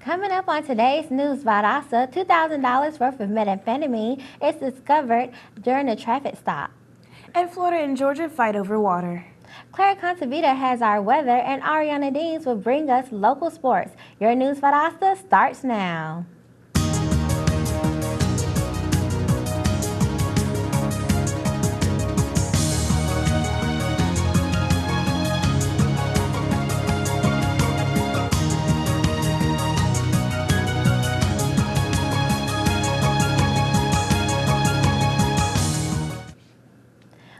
Coming up on today's news, Valdosta, $2,000 worth of methamphetamine is discovered during a traffic stop. And Florida and Georgia fight over water. Claire Contavita has our weather, and Ariana Deans will bring us local sports. Your news, Valdosta, starts now.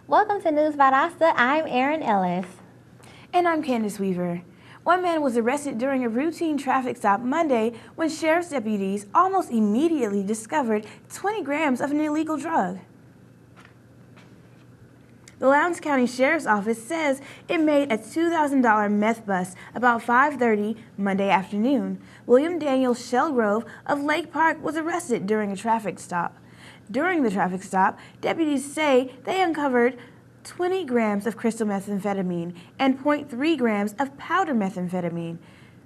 Welcome to News Valdosta. I'm Erin Ellis. And I'm Candace Weaver. One man was arrested during a routine traffic stop Monday when sheriff's deputies almost immediately discovered 20 grams of an illegal drug. The Lowndes County Sheriff's Office says it made a $2,000 meth bust about 5:30 Monday afternoon. William Daniel Shellgrove of Lake Park was arrested during a traffic stop. During the traffic stop, deputies say they uncovered 20 grams of crystal methamphetamine and 0.3 grams of powder methamphetamine,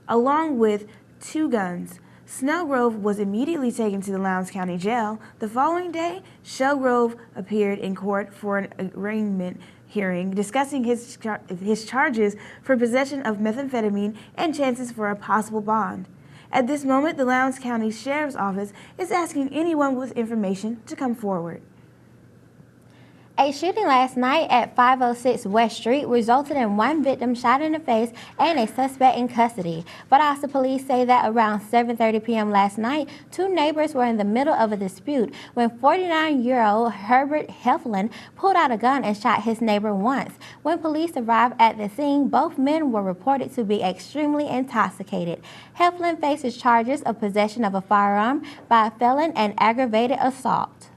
along with 2 guns. Snellgrove was immediately taken to the Lowndes County Jail. The following day, Shellgrove appeared in court for an arraignment hearing, discussing his charges for possession of methamphetamine and chances for a possible bond. At this moment, the Lowndes County Sheriff's Office is asking anyone with information to come forward. A shooting last night at 506 West Street resulted in 1 victim shot in the face and a suspect in custody. Valdosta police say that around 7:30 p.m. last night, 2 neighbors were in the middle of a dispute when 49-year-old Herbert Heflin pulled out a gun and shot his neighbor once. When police arrived at the scene, both men were reported to be extremely intoxicated. Heflin faces charges of possession of a firearm by a felon and aggravated assault.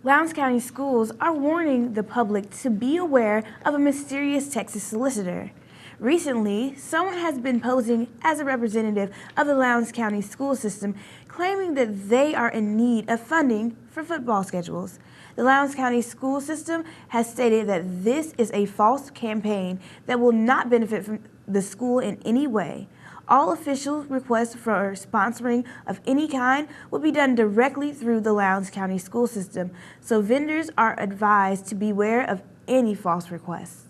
Lowndes County schools are warning the public to be aware of a mysterious Texas solicitor. Recently, someone has been posing as a representative of the Lowndes County school system, claiming that they are in need of funding for football schedules. The Lowndes County school system has stated that this is a false campaign that will not benefit from the school in any way. All official requests for sponsoring of any kind will be done directly through the Lowndes County school system, so vendors are advised to beware of any false requests.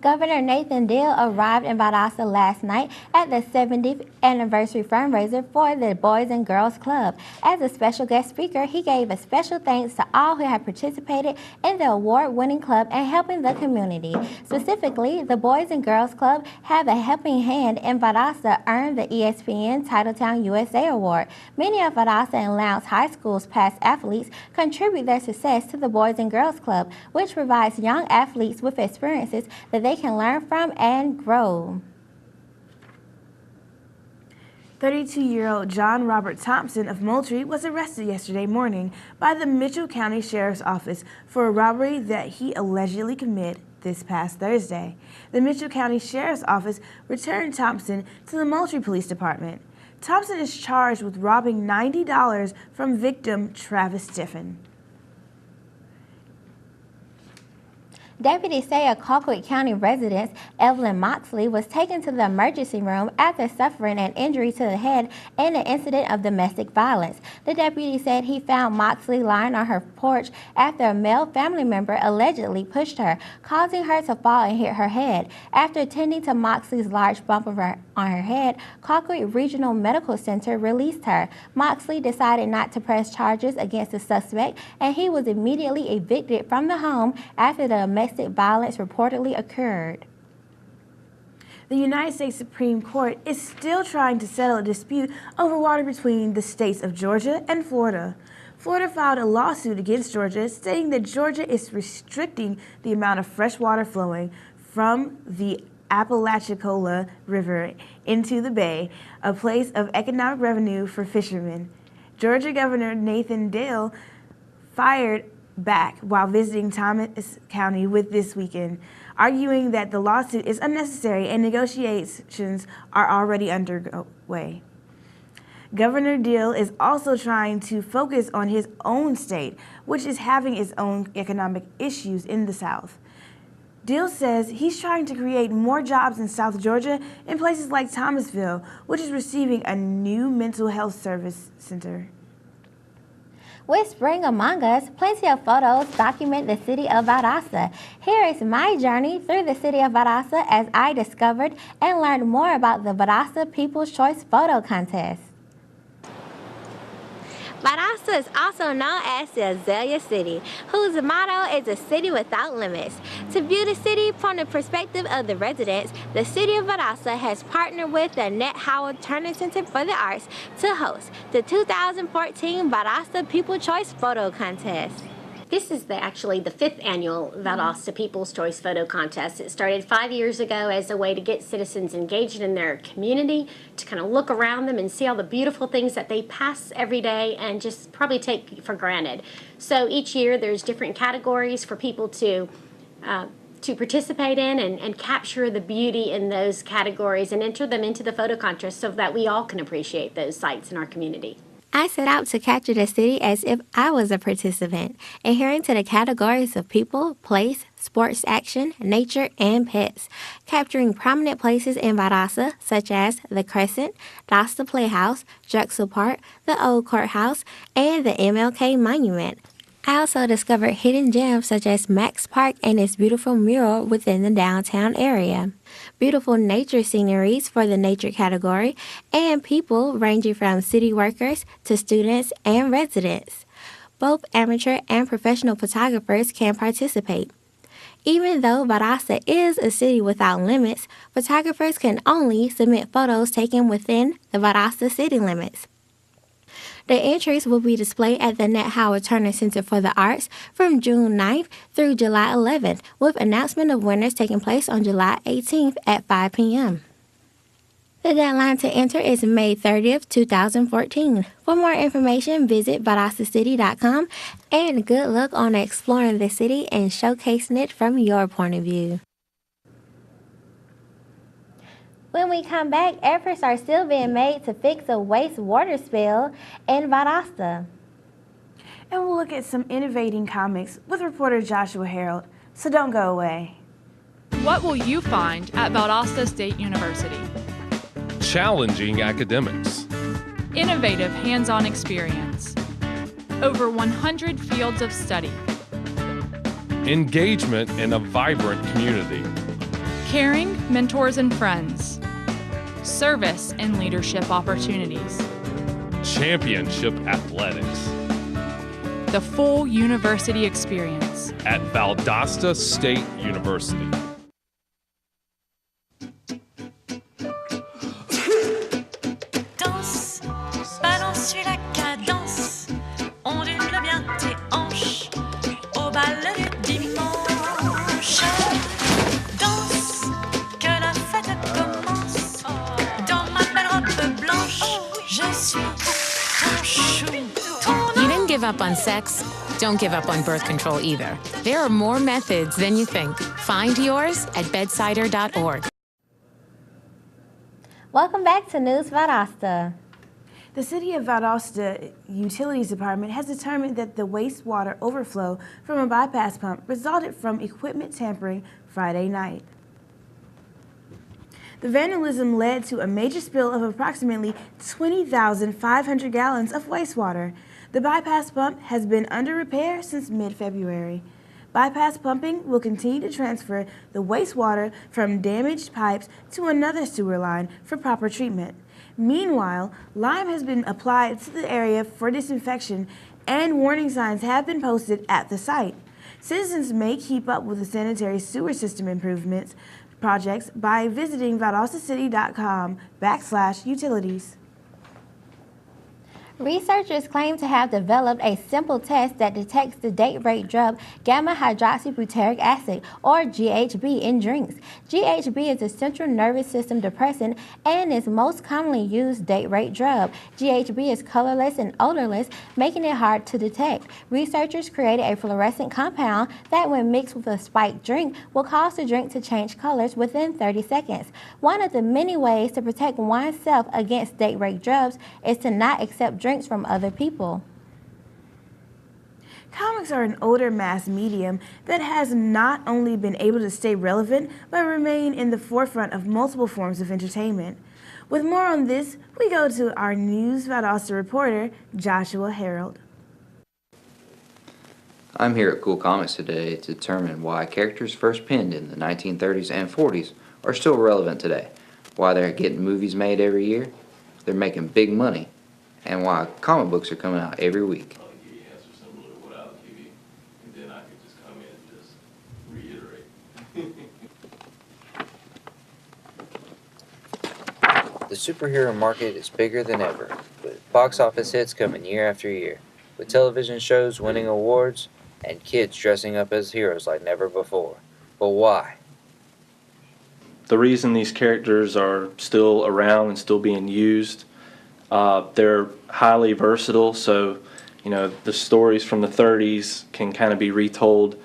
Governor Nathan Deal arrived in Valdosta last night at the 70th anniversary fundraiser for the Boys and Girls Club. As a special guest speaker, he gave a special thanks to all who have participated in the award-winning club and helping the community. Specifically, the Boys and Girls Club have a helping hand in Valdosta earned the ESPN Titletown USA Award. Many of Valdosta and Lowndes High School's past athletes contribute their success to the Boys and Girls Club, which provides young athletes with experiences that they can learn from and grow. 32-year-old John Robert Thompson of Moultrie was arrested yesterday morning by the Mitchell County Sheriff's Office for a robbery that he allegedly committed this past Thursday. The Mitchell County Sheriff's Office returned Thompson to the Moultrie Police Department. Thompson is charged with robbing $90 from victim Travis Stiffen. Deputies say a Colquitt County resident, Evelyn Moxley, was taken to the emergency room after suffering an injury to the head in an incident of domestic violence. The deputy said he found Moxley lying on her porch after a male family member allegedly pushed her, causing her to fall and hit her head. After attending to Moxley's large bump on her head, Colquitt Regional Medical Center released her. Moxley decided not to press charges against the suspect, and he was immediately evicted from the home after the domestic violence reportedly occurred. The United States Supreme Court is still trying to settle a dispute over water between the states of Georgia and Florida. Florida filed a lawsuit against Georgia, stating that Georgia is restricting the amount of fresh water flowing from the Apalachicola River into the bay, a place of economic revenue for fishermen. Georgia Governor Nathan Deal fired back while visiting Thomas County this weekend, arguing that the lawsuit is unnecessary and negotiations are already underway. Governor Deal is also trying to focus on his own state, which is having its own economic issues in the South. Deal says he's trying to create more jobs in South Georgia in places like Thomasville, which is receiving a new mental health service center. With spring among us, plenty of photos document the city of Valdosta. Here is my journey through the city of Valdosta as I discovered and learned more about the Valdosta People's Choice Photo Contest. Valdosta is also known as the Azalea City, whose motto is a city without limits. To view the city from the perspective of the residents, the city of Valdosta has partnered with the Nat Howard Turner Center for the Arts to host the 2014 Valdosta People's Choice Photo Contest. This is actually the 5th annual Valdosta People's Choice Photo Contest. It started 5 years ago as a way to get citizens engaged in their community, to kind of look around them and see all the beautiful things that they pass every day and just probably take for granted. So each year there's different categories for people to participate in and capture the beauty in those categories and enter them into the photo contest so that we all can appreciate those sites in our community. I set out to capture the city as if I was a participant, adhering to the categories of people, place, sports action, nature, and pets, capturing prominent places in Valdosta such as the Crescent, Dosta Playhouse, Drexel Park, the Old Courthouse, and the MLK Monument. I also discovered hidden gems such as Max Park and its beautiful mural within the downtown area, beautiful nature sceneries for the nature category, and people ranging from city workers to students and residents. Both amateur and professional photographers can participate. Even though Valdosta is a city without limits, photographers can only submit photos taken within the Valdosta city limits. The entries will be displayed at the Nat Howard Turner Center for the Arts from June 9th through July 11th, with announcement of winners taking place on July 18th at 5 p.m. The deadline to enter is May 30th, 2014. For more information, visit ValdostaCity.com, and good luck on exploring the city and showcasing it from your point of view. When we come back, efforts are still being made to fix a wastewater spill in Valdosta. And we'll look at some innovating comics with reporter Joshua Harold, so don't go away. What will you find at Valdosta State University? Challenging academics. Innovative hands-on experience. Over 100 fields of study. Engagement in a vibrant community. Caring mentors and friends. Service and leadership opportunities. Championship athletics. The full university experience at Valdosta State University. Danse, balance, suis la cadence, ondule bien tes hanches au bal du dimanche. Danse, que la fête commence. Dans ma belle robe blanche, je suis ton chou. You didn't give up on sex. Don't give up on birth control either. There are more methods than you think. Find yours at bedsider.org. Welcome back to News Valdosta. The City of Valdosta Utilities Department has determined that the wastewater overflow from a bypass pump resulted from equipment tampering Friday night. The vandalism led to a major spill of approximately 20,500 gallons of wastewater. The bypass pump has been under repair since mid-February. Bypass pumping will continue to transfer the wastewater from damaged pipes to another sewer line for proper treatment. Meanwhile, lime has been applied to the area for disinfection, and warning signs have been posted at the site. Citizens may keep up with the sanitary sewer system improvements projects by visiting valdostacity.com/utilities. Researchers claim to have developed a simple test that detects the date rape drug gamma-hydroxybutyric acid, or GHB, in drinks. GHB is a central nervous system depressant and is most commonly used date rape drug. GHB is colorless and odorless, making it hard to detect. Researchers created a fluorescent compound that, when mixed with a spiked drink, will cause the drink to change colors within 30 seconds. One of the many ways to protect oneself against date rape drugs is to not accept drinks from other people. Comics are an older mass medium that has not only been able to stay relevant, but remain in the forefront of multiple forms of entertainment. With more on this, we go to our News Valdosta reporter, Joshua Harold. I'm here at Cool Comics today to determine why characters first penned in the 1930s and 40s are still relevant today, why they're getting movies made every year, they're making big money, and why comic books are coming out every week. The superhero market is bigger than ever, with box office hits coming year after year, with television shows winning awards, and kids dressing up as heroes like never before. But why? The reason these characters are still around and still being used, they're highly versatile, so the stories from the 30s can kind of be retold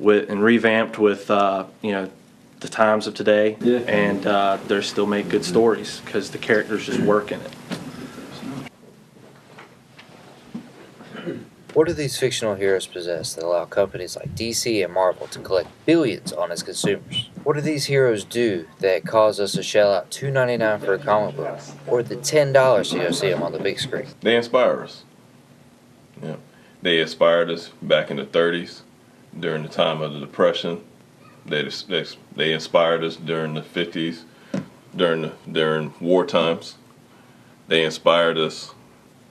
and revamped with the times of today, and they still make good stories because the characters just work in it. What do these fictional heroes possess that allow companies like DC and Marvel to collect billions on its consumers? What do these heroes do that cause us to shell out $2.99 for a comic book, or the $10 to go see them on the big screen? They inspire us. Yeah. They inspired us back in the 30s during the time of the Depression. They inspired us during the 50s, during war times. They inspired us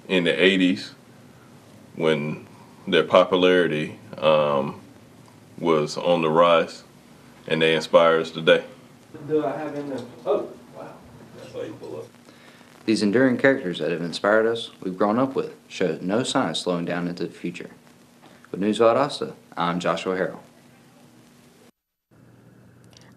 in the 80s when their popularity was on the rise, and they inspire us today. Do I have in there? Oh, wow. That's how you pull up. These enduring characters that have inspired us, we've grown up with, show no sign of slowing down into the future. With News Valdosta, I'm Joshua Harrell.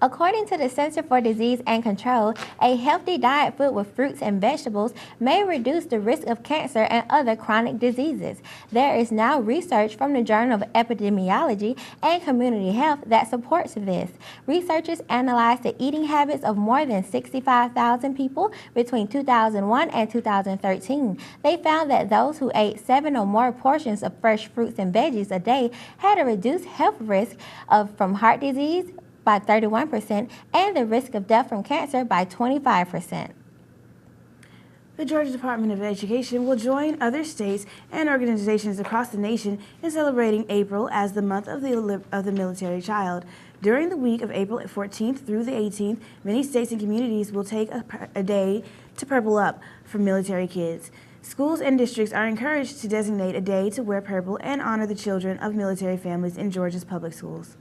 According to the Center for Disease and Control, a healthy diet filled with fruits and vegetables may reduce the risk of cancer and other chronic diseases. There is now research from the Journal of Epidemiology and Community Health that supports this. Researchers analyzed the eating habits of more than 65,000 people between 2001 and 2013. They found that those who ate 7 or more portions of fresh fruits and veggies a day had a reduced health risk from heart disease by 31% and the risk of death from cancer by 25%. The Georgia Department of Education will join other states and organizations across the nation in celebrating April as the month of the military child. During the week of April 14th through the 18th, many states and communities will take a day to purple up for military kids. Schools and districts are encouraged to designate a day to wear purple and honor the children of military families in Georgia's public schools.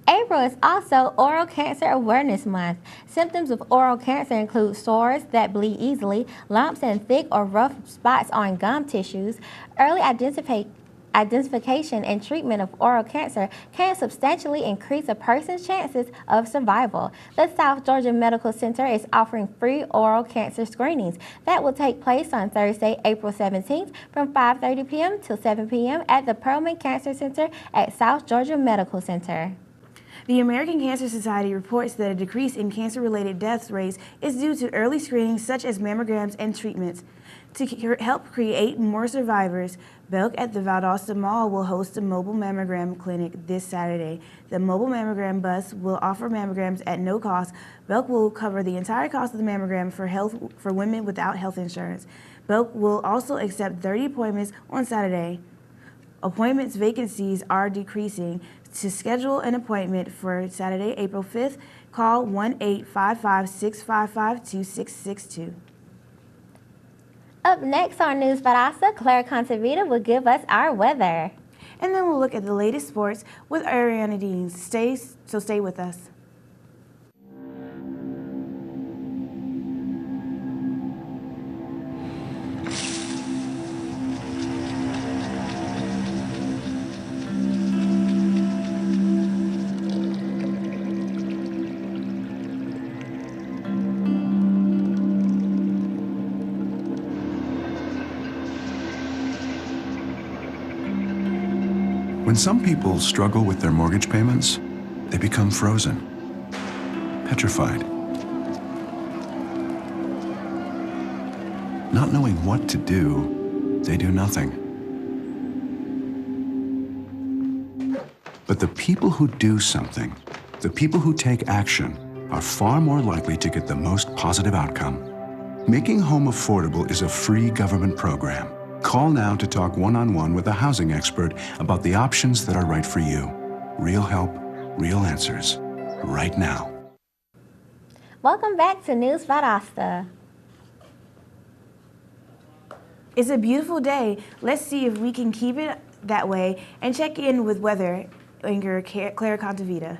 April is also Oral Cancer Awareness Month. Symptoms of oral cancer include sores that bleed easily, lumps and thick or rough spots on gum tissues. Early identification and treatment of oral cancer can substantially increase a person's chances of survival. The South Georgia Medical Center is offering free oral cancer screenings that will take place on Thursday, April 17th from 5:30 p.m. till 7 p.m. at the Perlman Cancer Center at South Georgia Medical Center. The American Cancer Society reports that a decrease in cancer-related death rates is due to early screenings such as mammograms and treatments. To help create more survivors, Belk at the Valdosta Mall will host a mobile mammogram clinic this Saturday. The mobile mammogram bus will offer mammograms at no cost. Belk will cover the entire cost of the mammogram for women without health insurance. Belk will also accept 30 appointments on Saturday. Appointments vacancies are decreasing. To schedule an appointment for Saturday, April 5th, call 1-855-655-2662. Up next on News Valdosta, Clara Contavita will give us our weather. And then we'll look at the latest sports with Ariana Dean. Stay with us. When some people struggle with their mortgage payments, they become frozen, petrified. Not knowing what to do, they do nothing. But the people who do something, the people who take action, are far more likely to get the most positive outcome. Making home affordable is a free government program. Call now to talk one-on-one with a housing expert about the options that are right for you. Real help, real answers, right now. Welcome back to News Valdosta. It's a beautiful day. Let's see if we can keep it that way and check in with weather anchor Claire Contavita.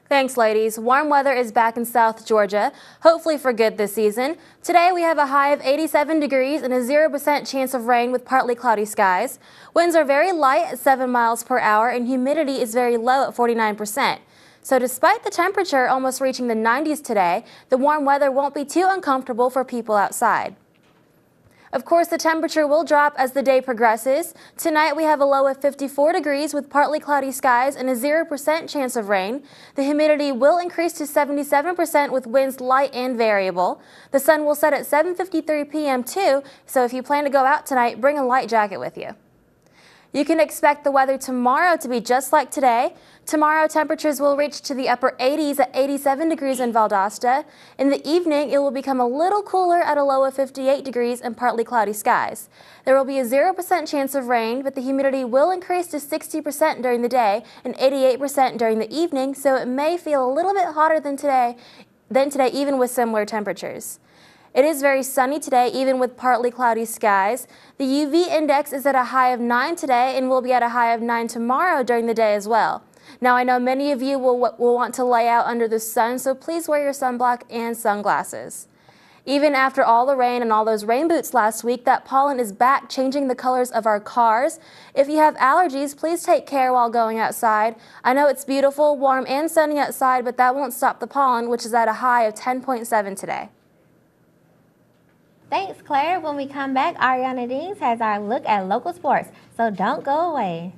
Thanks, ladies. Warm weather is back in South Georgia, hopefully for good this season. Today we have a high of 87 degrees and a 0% chance of rain with partly cloudy skies. Winds are very light at 7 miles per hour and humidity is very low at 49%. So despite the temperature almost reaching the 90s today, the warm weather won't be too uncomfortable for people outside. Of course, the temperature will drop as the day progresses. Tonight we have a low of 54 degrees with partly cloudy skies and a 0% chance of rain. The humidity will increase to 77% with winds light and variable. The sun will set at 7:53 p.m. too, so if you plan to go out tonight, bring a light jacket with you. You can expect the weather tomorrow to be just like today. Tomorrow, temperatures will reach to the upper 80s at 87 degrees in Valdosta. In the evening, it will become a little cooler at a low of 58 degrees and partly cloudy skies. There will be a 0% chance of rain, but the humidity will increase to 60% during the day and 88% during the evening, so it may feel a little bit hotter than today, even with similar temperatures. It is very sunny today, even with partly cloudy skies. The UV index is at a high of 9 today and will be at a high of 9 tomorrow during the day as well. Now, I know many of you will want to lay out under the sun, so please wear your sunblock and sunglasses. Even after all the rain and all those rain boots last week, that pollen is back, changing the colors of our cars. If you have allergies, please take care while going outside. I know it's beautiful, warm, and sunny outside, but that won't stop the pollen, which is at a high of 10.7 today. Thanks, Claire. When we come back, Ariana Deans has our look at local sports, so don't go away.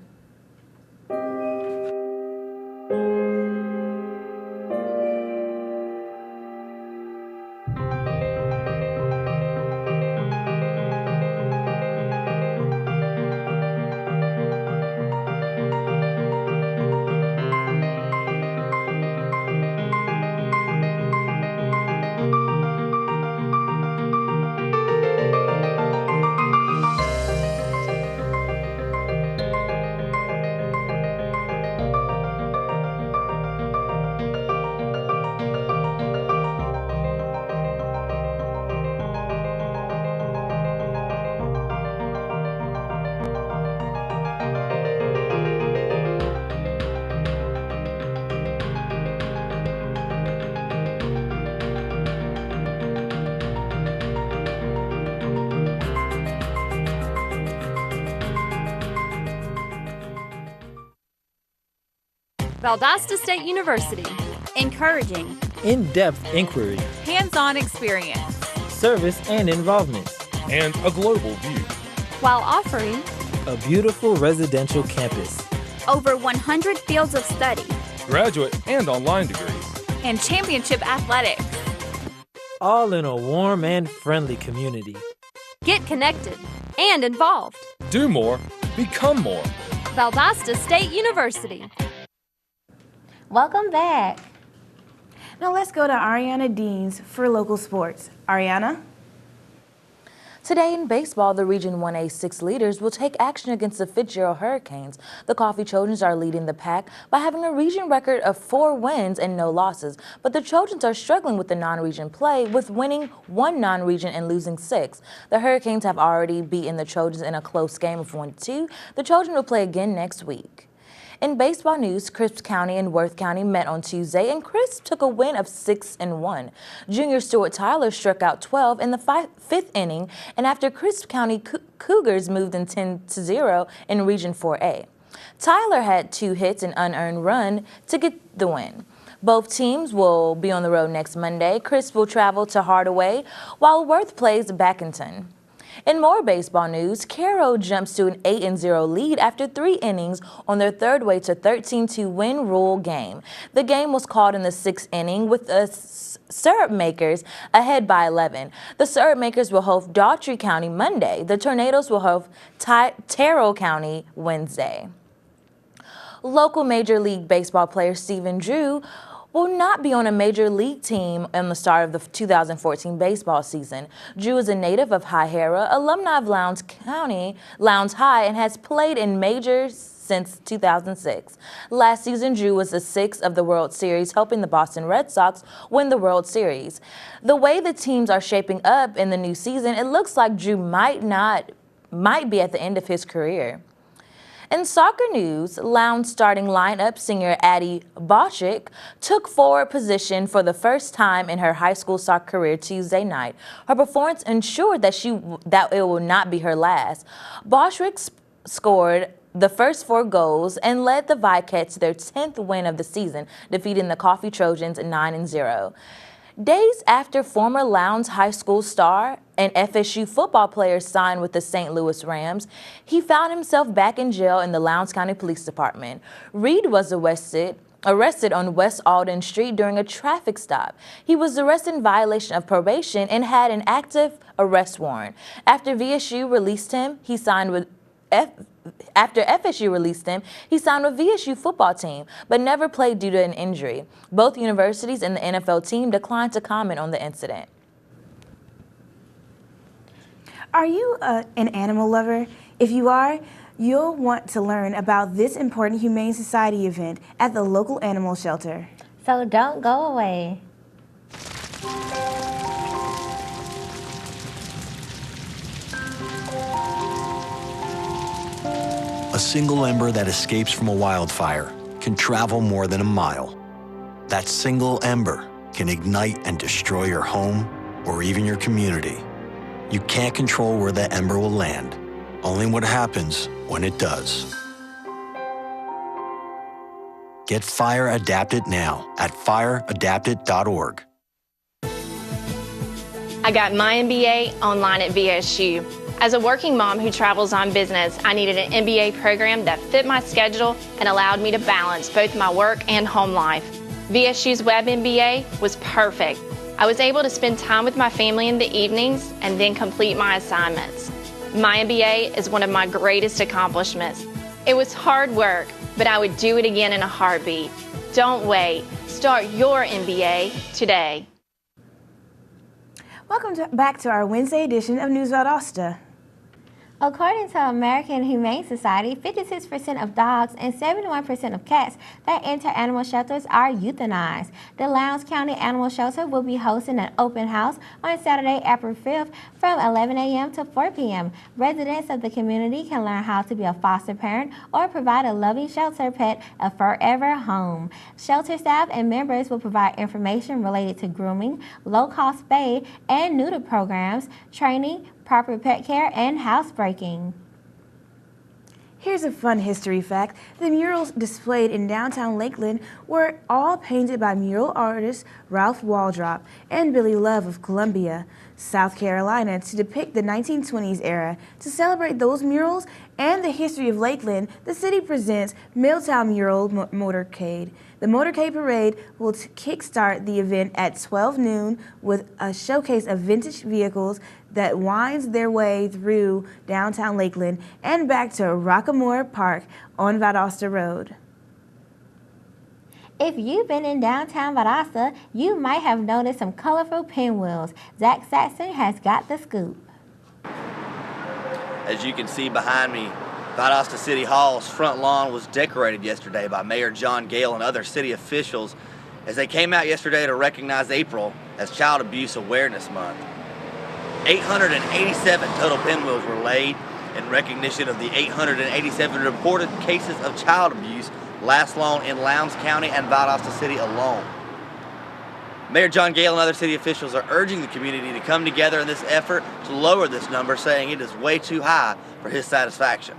Valdosta State University. Encouraging. In-depth inquiry. Hands-on experience. Service and involvement. And a global view. While offering a beautiful residential campus. Over 100 fields of study. Graduate and online degrees. And championship athletics. All in a warm and friendly community. Get connected and involved. Do more. Become more. Valdosta State University. Welcome back. Now let's go to Ariana Deans for local sports. Ariana? Today in baseball, the Region 1A 6 leaders will take action against the Fitzgerald Hurricanes. The Coffee Trojans are leading the pack by having a region record of 4 wins and no losses, but the Trojans are struggling with the non-region play, with winning 1 non-region and losing 6. The Hurricanes have already beaten the Trojans in a close game of 1-2. The Trojans will play again next week. In baseball news, Crisp County and Worth County met on Tuesday, and Crisp took a win of 6-1. Junior Stuart Tyler struck out 12 in the 5th inning, and after Crisp County Cougars moved in 10-0 in Region 4A. Tyler had 2 hits and unearned run to get the win. Both teams will be on the road next Monday. Crisp will travel to Hardaway, while Worth plays Backenton. In more baseball news, Caro jumps to an 8-0 lead after 3 innings on their third way to 13-2 win rule game. The game was called in the 6th inning with the Syrup Makers ahead by 11. The Syrup Makers will host Daughtry County Monday. The Tornadoes will host Terrell County Wednesday. Local Major League Baseball player Stephen Drew will not be on a major league team in the start of the 2014 baseball season. Drew is a native of High Harrah, alumni of Lowndes High, and has played in majors since 2006. Last season, Drew was the 6th of the World Series, helping the Boston Red Sox win the World Series. The way the teams are shaping up in the new season, it looks like Drew might be at the end of his career. In soccer news, Lowndes starting lineup singer Addie Boschik took forward position for the first time in her high school soccer career Tuesday night. Her performance ensured that it will not be her last. Boschik scored the first 4 goals and led the Vicats to their 10th win of the season, defeating the Coffee Trojans 9-0. Days after former Lowndes High School star and FSU football player signed with the St. Louis Rams, he found himself back in jail in the Lowndes County Police Department. Reed was arrested on West Alden Street during a traffic stop. He was arrested in violation of probation and had an active arrest warrant. After FSU released him, he signed with VSU football team, but never played due to an injury. Both universities and the NFL team declined to comment on the incident. Are you an animal lover? If you are, you'll want to learn about this important Humane Society event at the local animal shelter. So don't go away. A single ember that escapes from a wildfire can travel more than a mile. That single ember can ignite and destroy your home or even your community. You can't control where that ember will land, only what happens when it does. Get Fire Adapted now at fireadapted.org. I got my MBA online at VSU. As a working mom who travels on business, I needed an MBA program that fit my schedule and allowed me to balance both my work and home life. VSU's Web MBA was perfect. I was able to spend time with my family in the evenings and then complete my assignments. My MBA is one of my greatest accomplishments. It was hard work, but I would do it again in a heartbeat. Don't wait. Start your MBA today. Welcome back to our Wednesday edition of News Valdosta. According to American Humane Society, 56% of dogs and 71% of cats that enter animal shelters are euthanized. The Lowndes County Animal Shelter will be hosting an open house on Saturday, April 5th from 11 a.m. to 4 p.m. Residents of the community can learn how to be a foster parent or provide a loving shelter pet a forever home. Shelter staff and members will provide information related to grooming, low-cost spay and neuter programs, training, proper pet care, and housebreaking. Here's a fun history fact. The murals displayed in downtown Lakeland were all painted by mural artist Ralph Waldrop and Billy Love of Columbia, South Carolina, to depict the 1920s era. To celebrate those murals and the history of Lakeland, the city presents Milltown Mural Motorcade. The Motorcade Parade will kickstart the event at 12 noon with a showcase of vintage vehicles that winds their way through downtown Lakeland and back to Rockamore Park on Valdosta Road. If you've been in downtown Valdosta, you might have noticed some colorful pinwheels. Zach Saxon has got the scoop. As you can see behind me, Valdosta City Hall's front lawn was decorated yesterday by Mayor John Gale and other city officials as they came out yesterday to recognize April as Child Abuse Awareness Month. 887 total pinwheels were laid in recognition of the 887 reported cases of child abuse last loan in Lowndes County and Valdosta City alone. Mayor John Gale and other city officials are urging the community to come together in this effort to lower this number, saying it is way too high for his satisfaction.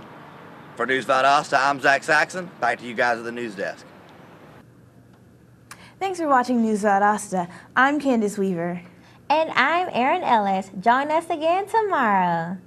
For News Valdosta, I'm Zach Saxon. Back to you guys at the news desk. Thanks for watching News Valdosta. I'm Candace Weaver. And I'm Erin Ellis. Join us again tomorrow.